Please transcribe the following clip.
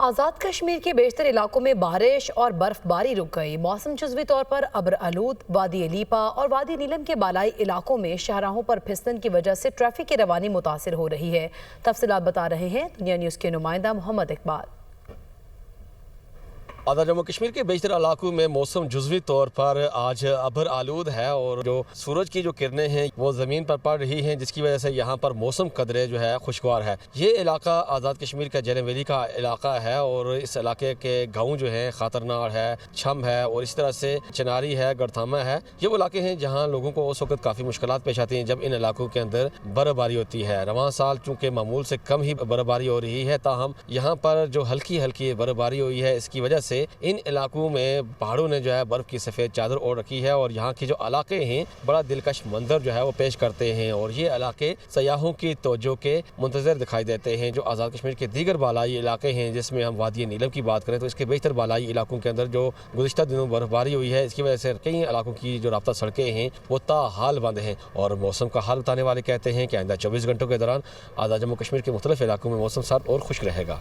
آزاد کشمیر کے بیشتر علاقوں میں بارش اور برف باری رک گئی۔ موسم جزوی طور پر ابر آلود، وادی لیپا اور وادی نیلم کے بالائی علاقوں میں شاہراہوں پر پھسلن کی وجہ سے ٹریفک کی روانی متاثر ہو رہی ہے۔ تفصیلات بتا رہے ہیں دنیا نیوز کے نمائندہ محمد اقبال۔ آزاد جموں کشمیر کے بیشتر علاقوں میں موسم جزوی طور پر آج ابر آلود ہے اور جو سورج کی جو کرنیں ہیں وہ زمین پر پڑ رہی ہیں، جس کی وجہ سے یہاں پر موسم قدرے جو ہے خوشگوار ہے۔ یہ علاقہ آزاد کشمیر کا جیلم ویلی کا علاقہ ہے اور اس علاقے کے گاؤں جو ہیں خاطرناڑ ہے، چھم ہے اور اس طرح سے چناری ہے، گڑتھامہ ہے۔ یہ وہ علاقے ہیں جہاں لوگوں کو اس وقت کافی مشکلات پیش آتی ہیں جب ان علاقوں کے اندر برف باری ہوتی ہے۔ رواں سال چونکہ معمول سے کم ہی برف باری ہو رہی ہے، تاہم یہاں پر جو ہلکی برف باری ہوئی ہے اس کی وجہ سے ان علاقوں میں پہاڑوں نے جو ہے برف کی سفید چادر اوڑھ رکھی ہے اور یہاں کے جو علاقے ہیں بڑا دلکش منظر جو ہے وہ پیش کرتے ہیں اور یہ علاقے سیاحوں کی توجہ کے منتظر دکھائی دیتے ہیں۔ جو آزاد کشمیر کے دیگر بالائی علاقے ہیں، جس میں ہم وادی نیلم کی بات کریں تو اس کے بیشتر بالائی علاقوں کے اندر جو گزشتہ دنوں برف باری ہوئی ہے اس کی وجہ سے کئی علاقوں کی جو رابطہ سڑکیں ہیں وہ تاحال بند ہیں اور موسم کا حال بتانے والے کہتے ہیں کہ آئندہ 24 گھنٹوں کے دوران آزاد جموں کشمیر کے مختلف علاقوں میں موسم سرد اور خشک رہے گا۔